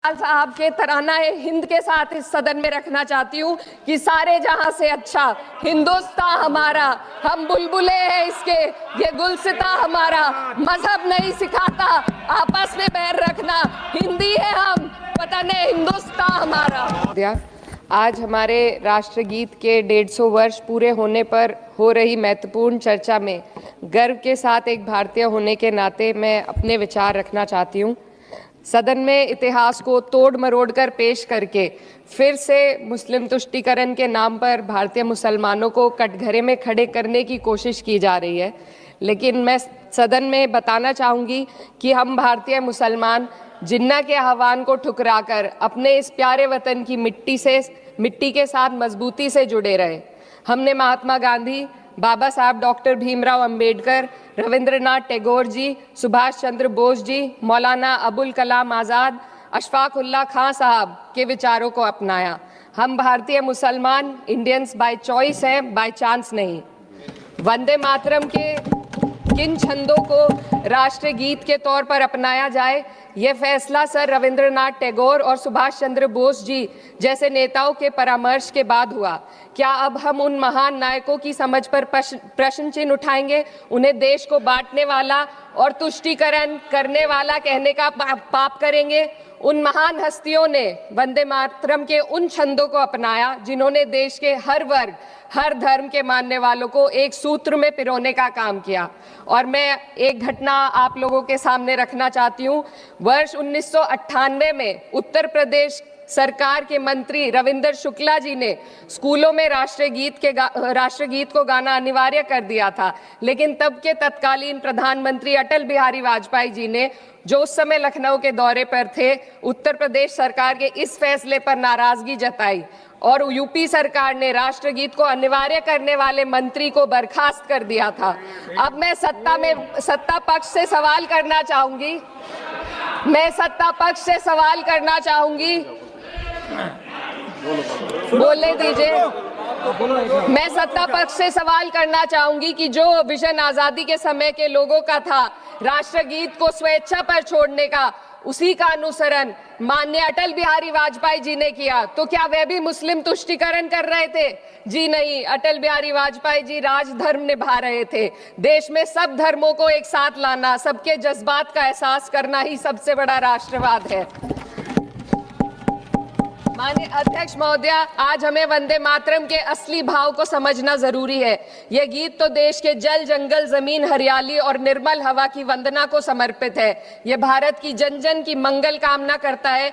साहब के तराना हिंद के साथ इस सदन में रखना चाहती हूँ कि सारे जहां से अच्छा हिंदुस्तान हमारा, हम बुलबुले हैं इसके, ये गुलसिता हमारा, मजहब नहीं सिखाता आपस में बैर रखना, हिंदी है हम, वतन है हिंदुस्तान हमारा। आज हमारे राष्ट्रगीत के 150 वर्ष पूरे होने पर हो रही महत्वपूर्ण चर्चा में गर्व के साथ एक भारतीय होने के नाते मैं अपने विचार रखना चाहती हूँ। सदन में इतिहास को तोड़ मरोड़ कर पेश करके फिर से मुस्लिम तुष्टीकरण के नाम पर भारतीय मुसलमानों को कटघरे में खड़े करने की कोशिश की जा रही है। लेकिन मैं सदन में बताना चाहूँगी कि हम भारतीय मुसलमान जिन्ना के आह्वान को ठुकराकर अपने इस प्यारे वतन की मिट्टी के साथ मजबूती से जुड़े रहे। हमने महात्मा गांधी, बाबा साहब डॉक्टर भीमराव अंबेडकर, रविंद्रनाथ टैगोर जी, सुभाष चंद्र बोस जी, मौलाना अबुल कलाम आज़ाद, अशफाक उल्लाह खां साहब के विचारों को अपनाया। हम भारतीय मुसलमान इंडियंस बाय चॉइस हैं, बाय चांस नहीं। वंदे मातरम के किन छंदों को राष्ट्रगीत के तौर पर अपनाया जाए, यह फैसला सर रविंद्रनाथ टैगोर और सुभाष चंद्र बोस जी जैसे नेताओं के परामर्श के बाद हुआ। क्या अब हम उन महान नायकों की समझ पर प्रश्न चिन्ह उठाएंगे, उन्हें देश को बांटने वाला और तुष्टीकरण करने वाला कहने का पाप करेंगे? उन महान हस्तियों ने वंदे मातरम के उन छंदों को अपनाया जिन्होंने देश के हर वर्ग, हर धर्म के मानने वालों को एक सूत्र में पिरोने का काम किया। और मैं एक घटना आप लोगों के सामने रखना चाहती हूँ। वर्ष 1998 में उत्तर प्रदेश सरकार के मंत्री रविंदर शुक्ला जी ने स्कूलों में राष्ट्रगीत को गाना अनिवार्य कर दिया था। लेकिन तब के तत्कालीन प्रधानमंत्री अटल बिहारी वाजपेयी जी ने, जो उस समय लखनऊ के दौरे पर थे, उत्तर प्रदेश सरकार के इस फैसले पर नाराजगी जताई और यूपी सरकार ने राष्ट्रगीत को अनिवार्य करने वाले मंत्री को बर्खास्त कर दिया था। अब मैं सत्ता पक्ष से सवाल करना चाहूंगी, बोलने दीजिए। मैं सत्ता पक्ष से सवाल करना चाहूंगी कि जो विजन आजादी के समय के लोगों का था राष्ट्रगीत को स्वेच्छा पर छोड़ने का, उसी का अनुसरण माननीय अटल बिहारी वाजपेयी जी ने किया, तो क्या वह भी मुस्लिम तुष्टीकरण कर रहे थे? जी नहीं, अटल बिहारी वाजपेयी जी राजधर्म निभा रहे थे। देश में सब धर्मों को एक साथ लाना, सबके जज्बात का एहसास करना ही सबसे बड़ा राष्ट्रवाद है। माननीय अध्यक्ष महोदय, आज हमें वंदे मातरम के असली भाव को समझना जरूरी है। यह गीत तो देश के जल, जंगल, जमीन, हरियाली और निर्मल हवा की वंदना को समर्पित है। यह भारत की जन जन की मंगल कामना करता है।